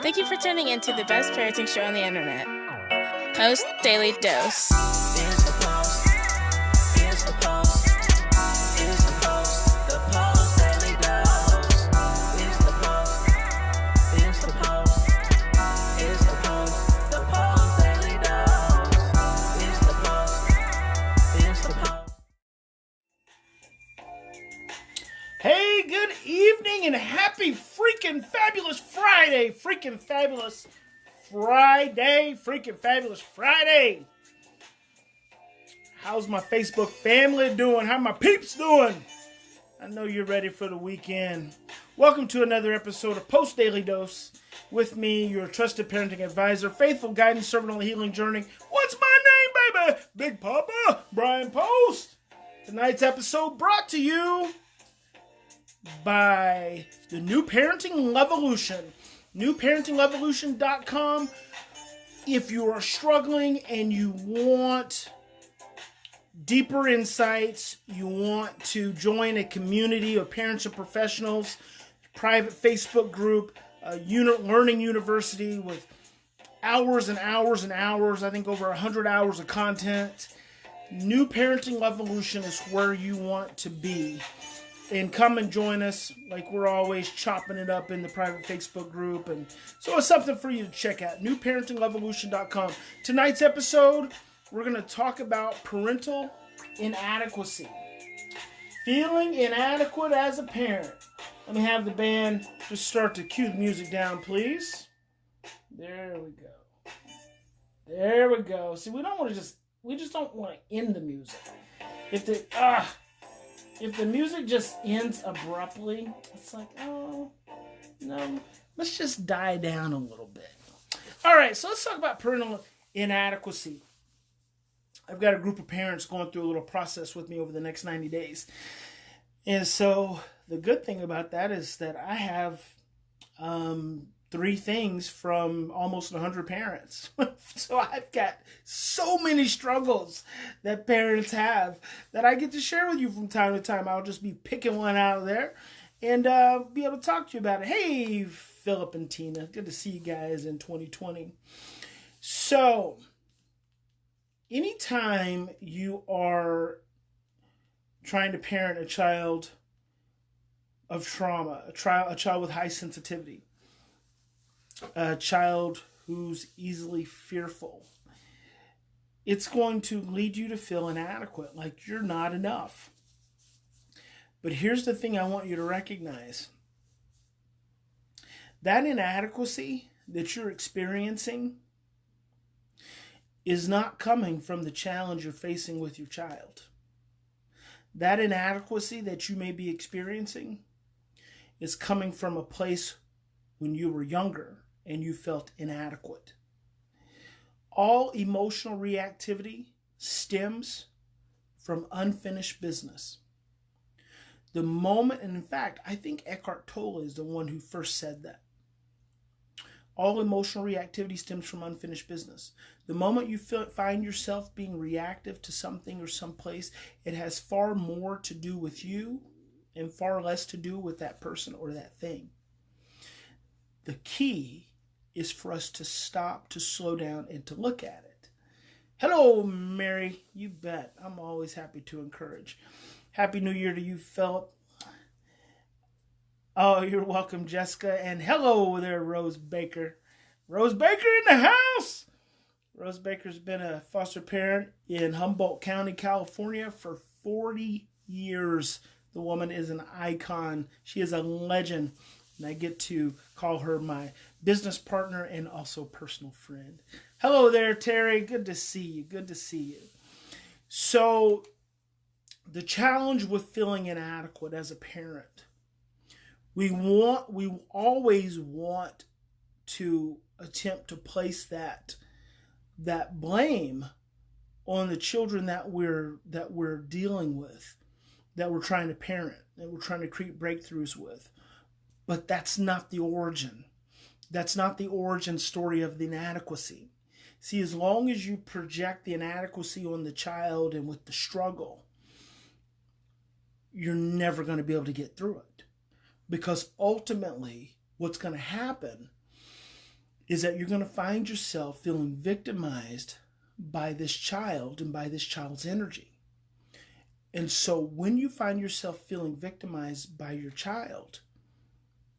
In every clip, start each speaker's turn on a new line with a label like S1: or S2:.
S1: Thank you for tuning in to the best parenting show on the internet, Post Daily Dose.
S2: It's the Post. It's the Post. It's the Post. The Post Daily Dose. It's the Post. It's the Post. It's the Post. The Post Daily Dose. It's the Post. It's the Post.
S3: Hey, good evening and happy freaking fabulous Friday. Freaking fabulous Friday. Freaking fabulous Friday. How's my Facebook family doing? How my peeps doing? I know you're ready for the weekend. Welcome to another episode of Post Daily Dose with me, your trusted parenting advisor, faithful guidance servant on the healing journey. What's my name, baby? Big Papa, Brian+Post. Tonight's episode brought to you by the New Parenting Levolution. NewParentingLevolution.com. If you are struggling and you want deeper insights, you want to join a community of parents and professionals, private Facebook group, a learning university with hours and hours and hours, I think over 100 hours of content, New Parenting Levolution is where you want to be. And come and join us, like we're always chopping it up in the private Facebook group. And so it's something for you to check out, newparentinglevolution.com. Tonight's episode, we're going to talk about parental inadequacy. Feeling inadequate as a parent. Let me have the band just start to cue the music down, please. There we go. There we go. See, we just don't want to end the music. If the music just ends abruptly, it's like, oh, no, let's just die down a little bit. All right, so let's talk about parental inadequacy. I've got a group of parents going through a little process with me over the next 90 days. And so the good thing about that is that I have 3 things from almost 100 parents. So I've got so many struggles that parents have that I get to share with you from time to time. I'll just be picking one out of there and be able to talk to you about it. Hey, Philip and Tina, good to see you guys in 2020. So anytime you are trying to parent a child of trauma, a child with high sensitivity, a child who's easily fearful, it's going to lead you to feel inadequate, like you're not enough. But here's the thing I want you to recognize. That inadequacy that you're experiencing is not coming from the challenge you're facing with your child. That inadequacy that you may be experiencing is coming from a place when you were younger and you felt inadequate. All emotional reactivity stems from unfinished business. The moment, and in fact, I think Eckhart Tolle is the one who first said that. All emotional reactivity stems from unfinished business. The moment you find yourself being reactive to something or someplace, it has far more to do with you and far less to do with that person or that thing. The key is for us to stop, to slow down, and to look at it. Hello, Mary. You bet. I'm always happy to encourage. Happy New Year to you, Philip. Oh, you're welcome, Jessica. And hello there, Rose Baker. Rose Baker in the house. Rose Baker's been a foster parent in Humboldt County, California for 40 years. The woman is an icon. She is a legend. And I get to call her my business partner and also personal friend. Hello there, Terry. Good to see you. Good to see you. So, the challenge with feeling inadequate as a parent, we always want to attempt to place that blame on the children that we're dealing with, that we're trying to parent, that we're trying to create breakthroughs with. But that's not the origin. That's not the origin story of the inadequacy. See, as long as you project the inadequacy on the child and with the struggle, you're never going to be able to get through it. Because ultimately, what's going to happen is that you're going to find yourself feeling victimized by this child and by this child's energy. And so when you find yourself feeling victimized by your child,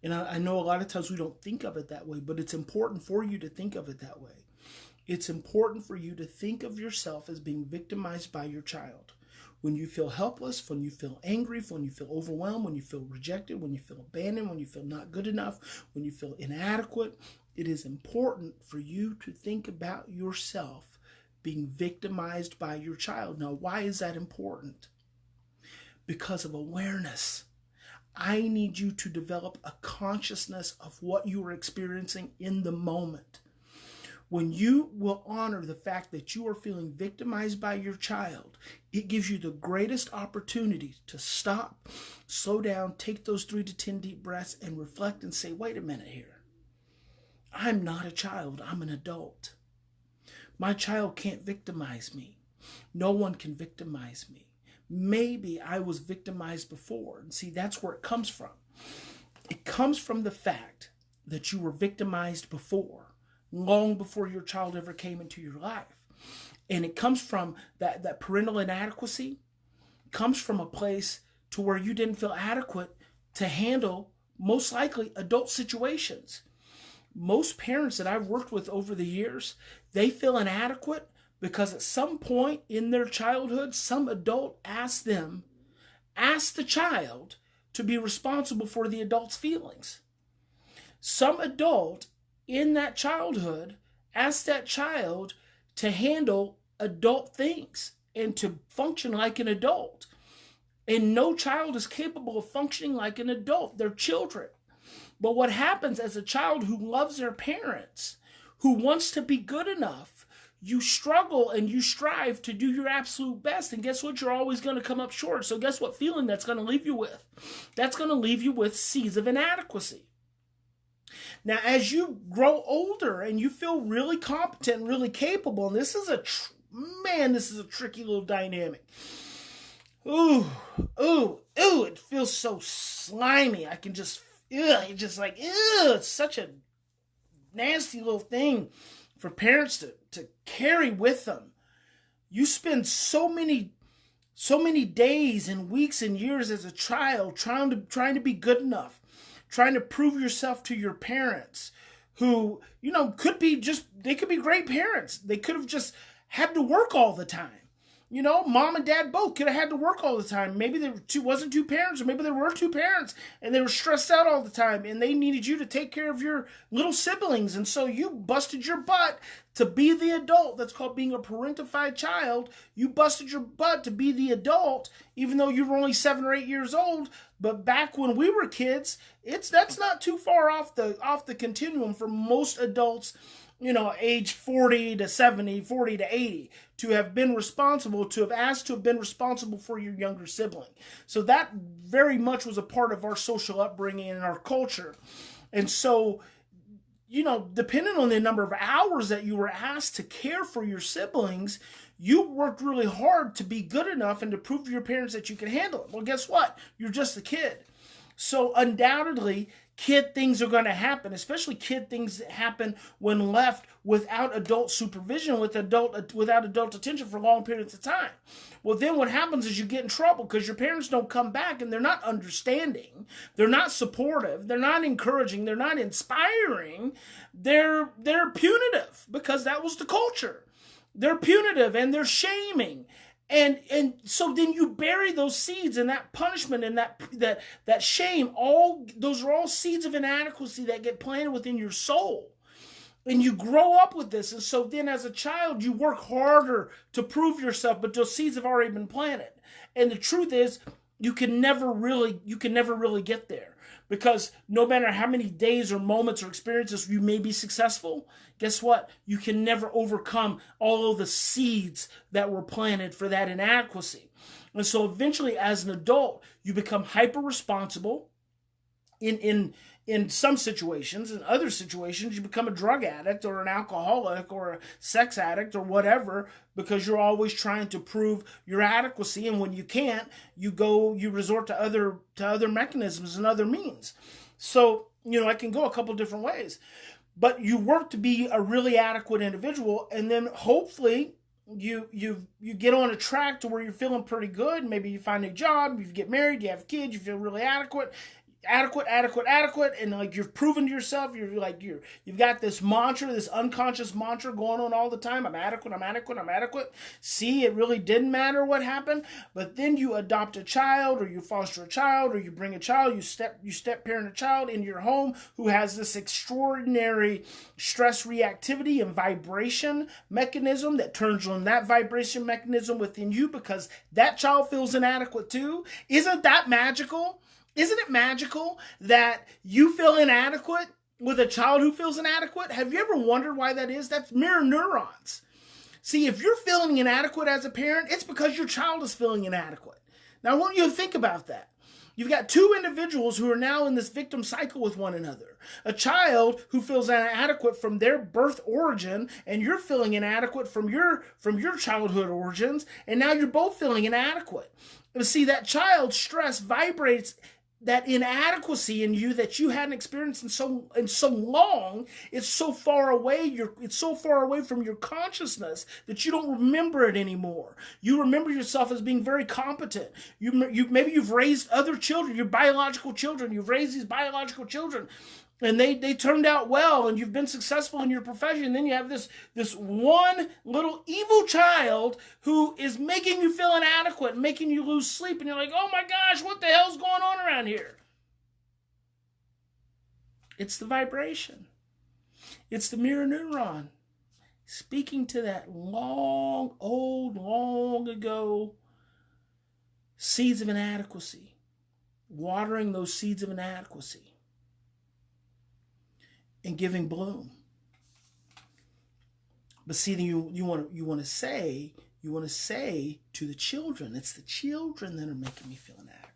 S3: and I know a lot of times we don't think of it that way, but it's important for you to think of it that way. It's important for you to think of yourself as being victimized by your child. When you feel helpless, when you feel angry, when you feel overwhelmed, when you feel rejected, when you feel abandoned, when you feel not good enough, when you feel inadequate, it is important for you to think about yourself being victimized by your child. Now, why is that important? Because of awareness. I need you to develop a consciousness of what you are experiencing in the moment. When you will honor the fact that you are feeling victimized by your child, it gives you the greatest opportunity to stop, slow down, take those 3 to 10 deep breaths and reflect and say, wait a minute here. I'm not a child, I'm an adult. My child can't victimize me. No one can victimize me. Maybe I was victimized before. And see, that's where it comes from. It comes from the fact that you were victimized before, long before your child ever came into your life. And it comes from that parental inadequacy. It comes from a place to where you didn't feel adequate to handle, most likely, adult situations. Most parents that I've worked with over the years, they feel inadequate because at some point in their childhood, some adult asked the child to be responsible for the adult's feelings. Some adult in that childhood asked that child to handle adult things and to function like an adult. And no child is capable of functioning like an adult. They're children. But what happens as a child who loves their parents, who wants to be good enough, you struggle and you strive to do your absolute best. And guess what? You're always going to come up short. So guess what feeling that's going to leave you with? That's going to leave you with seeds of inadequacy. Now, as you grow older and you feel really competent and really capable, and this is a tricky little dynamic. Ooh, it feels so slimy. I can just, it's such a nasty little thing for parents to carry with them. You spend so many days and weeks and years as a child trying to be good enough, trying to prove yourself to your parents who, they could be great parents. They could have just had to work all the time. Mom and dad both could have had to work all the time. Maybe there wasn't two parents, or maybe there were two parents, and they were stressed out all the time, and they needed you to take care of your little siblings, and so you busted your butt to be the adult. That's called being a parentified child. You busted your butt to be the adult, even though you were only 7 or 8 years old. But back when we were kids, that's not too far off the continuum for most adults. Age 40 to 70, 40 to 80, to have been responsible, to have asked to have been responsible for your younger sibling. So that very much was a part of our social upbringing and our culture. And so, depending on the number of hours that you were asked to care for your siblings, you worked really hard to be good enough and to prove to your parents that you could handle it. Well, guess what? You're just a kid. So undoubtedly, kid things are going to happen, especially kid things that happen when left without adult supervision, without adult attention for long periods of time. Well, then what happens is you get in trouble because your parents don't come back and they're not understanding, they're not supportive, they're not encouraging, they're not inspiring, they're punitive because that was the culture. They're punitive and they're shaming. And so then you bury those seeds and that punishment and that shame. Those are all seeds of inadequacy that get planted within your soul. And you grow up with this. And so then as a child, you work harder to prove yourself, but those seeds have already been planted. And the truth is, you can never really get there. Because no matter how many days or moments or experiences you may be successful, guess what? You can never overcome all of the seeds that were planted for that inadequacy. And so eventually, as an adult, you become hyper-responsible in some situations. In other situations, you become a drug addict or an alcoholic or a sex addict or whatever, because you're always trying to prove your adequacy. And when you can't, you resort to other mechanisms and other means. So, I can go a couple different ways. but you work to be a really adequate individual, and then hopefully you get on a track to where you're feeling pretty good. Maybe you find a job, you get married, you have kids, you feel really adequate, and like you've proven to yourself, you've got this mantra, this unconscious mantra going on all the time. I'm adequate. See, it really didn't matter what happened. But then you adopt a child, or you foster a child, or you bring a child, you step parent a child into your home who has this extraordinary stress reactivity and vibration mechanism that turns on that vibration mechanism within you because that child feels inadequate too. Isn't that magical? Isn't it magical that you feel inadequate with a child who feels inadequate? Have you ever wondered why that is? That's mirror neurons. See, if you're feeling inadequate as a parent, it's because your child is feeling inadequate. Now, I want you to think about that. You've got two individuals who are now in this victim cycle with one another. A child who feels inadequate from their birth origin, and you're feeling inadequate from your childhood origins, and now you're both feeling inadequate. But see, that child's stress vibrates that inadequacy in you that you hadn't experienced in so long. It's so far away. It's so far away from your consciousness that you don't remember it anymore. You remember yourself as being very competent. Maybe you've raised other children, your biological children. You've raised these biological children, and they turned out well, and you've been successful in your profession. And then you have this one little evil child who is making you feel inadequate, making you lose sleep, and you're like, oh my gosh, what the hell's going on around here? It's the vibration. It's the mirror neuron speaking to that long ago seeds of inadequacy, watering those seeds of inadequacy and giving bloom. But see, you want to say to the children, it's the children that are making me feel inadequate.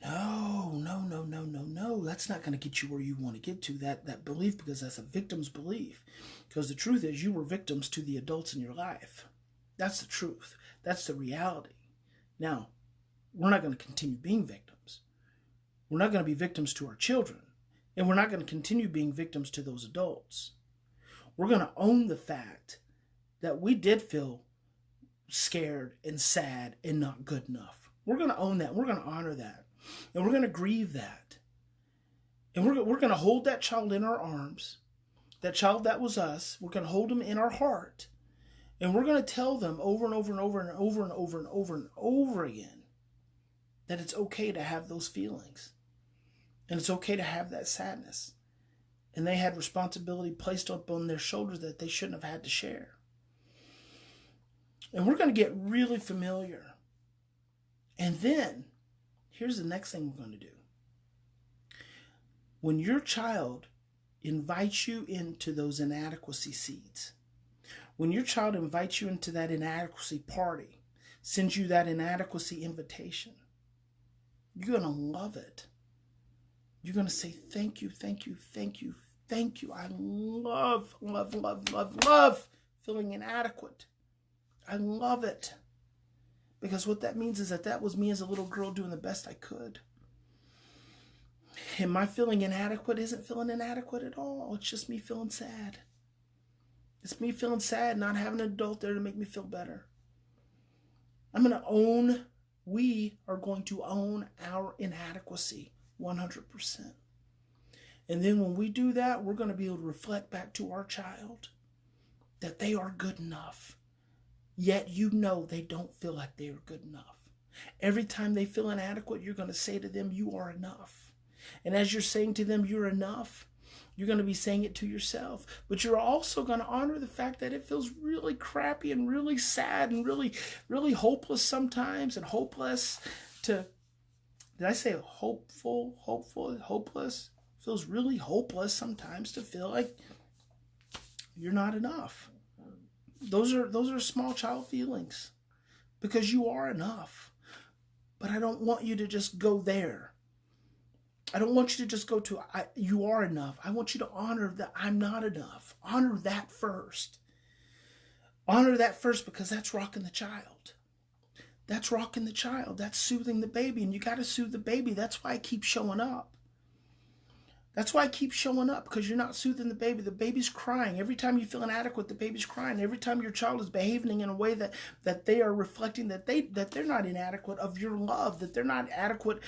S3: No. That's not going to get you where you want to get to, that belief, because that's a victim's belief. Because the truth is, you were victims to the adults in your life. That's the truth. That's the reality. Now, we're not going to continue being victims. We're not going to be victims to our children. And we're not going to continue being victims to those adults. We're going to own the fact that we did feel scared and sad and not good enough. We're going to own that. We're going to honor that. And we're going to grieve that. And we're going to hold that child in our arms. That child that was us. We're going to hold them in our heart. And we're going to tell them over and over and over and over and over and over and over again that it's okay to have those feelings. And it's okay to have that sadness. And they had responsibility placed up on their shoulders that they shouldn't have had to share. And we're going to get really familiar. And then, here's the next thing we're going to do. When your child invites you into those inadequacy seeds, when your child invites you into that inadequacy party, sends you that inadequacy invitation, you're going to love it. You're going to say, thank you. I love feeling inadequate. I love it. Because what that means is that was me as a little girl doing the best I could. And my feeling inadequate isn't feeling inadequate at all. It's just me feeling sad. It's me feeling sad, not having an adult there to make me feel better. We are going to own our inadequacy 100%. And then when we do that, we're going to be able to reflect back to our child that they are good enough. Yet you know they don't feel like they are good enough. Every time they feel inadequate, you're going to say to them, you are enough. And as you're saying to them, you're enough, you're going to be saying it to yourself. But you're also going to honor the fact that it feels really crappy and really sad and really, really hopeless sometimes, and hopeless to... Did I say hopeful, hopeless? It feels really hopeless sometimes to feel like you're not enough. Those are small child feelings, because you are enough. But I don't want you to just go there. I don't want you to just go to you are enough. I want you to honor that I'm not enough. Honor that first. Honor that first, because that's rocking the child. That's rocking the child. That's soothing the baby. And you got to soothe the baby. That's why I keep showing up. That's why I keep showing up, because you're not soothing the baby. The baby's crying. Every time you feel inadequate, the baby's crying. Every time your child is behaving in a way that they are reflecting that they're not inadequate of your love, that they're not adequate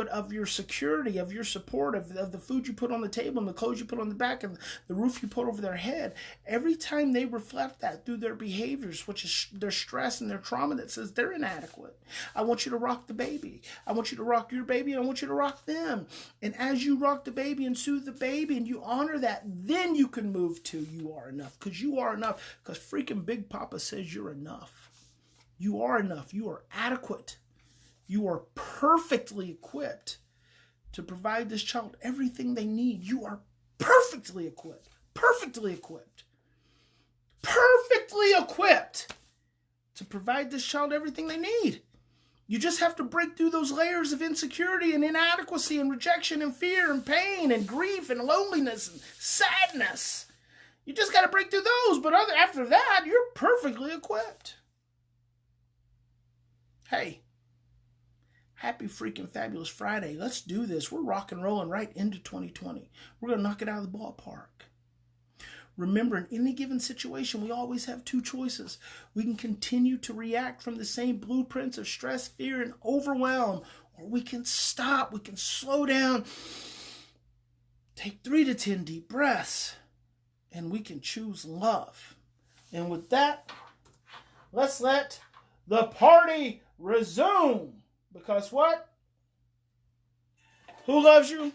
S3: of your security, of your support, of the food you put on the table and the clothes you put on the back and the roof you put over their head. Every time they reflect that through their behaviors, which is their stress and their trauma, that says they're inadequate. I want you to rock the baby. I want you to rock your baby. I want you to rock them. And as you rock the baby and soothe the baby and you honor that, then you can move to you are enough, because you are enough, because freaking Big Papa says you're enough. You are enough. You are adequate. You are perfectly equipped to provide this child everything they need. You are perfectly equipped. Perfectly equipped. Perfectly equipped to provide this child everything they need. You just have to break through those layers of insecurity and inadequacy and rejection and fear and pain and grief and loneliness and sadness. You just got to break through those. But after that, you're perfectly equipped. Hey, happy freaking fabulous Friday. Let's do this. We're rock and rolling right into 2020. We're going to knock it out of the ballpark. Remember, in any given situation, we always have two choices. We can continue to react from the same blueprints of stress, fear, and overwhelm, or we can stop, we can slow down, take 3 to 10 deep breaths, and we can choose love. And with that, let's let the party resume. Because what? Who loves you?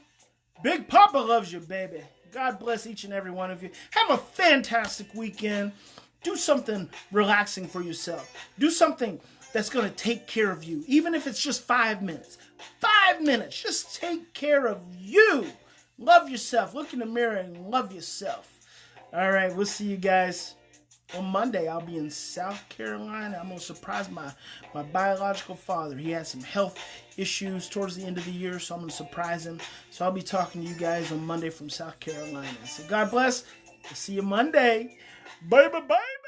S3: Big Papa loves you, baby. God bless each and every one of you. Have a fantastic weekend. Do something relaxing for yourself. Do something that's going to take care of you. Even if it's just 5 minutes. 5 minutes. Just take care of you. Love yourself. Look in the mirror and love yourself. All right. We'll see you guys on Monday. I'll be in South Carolina. I'm going to surprise my biological father. He had some health issues towards the end of the year, so I'm going to surprise him. So I'll be talking to you guys on Monday from South Carolina. So God bless. I'll see you Monday. Bye, bye, bye.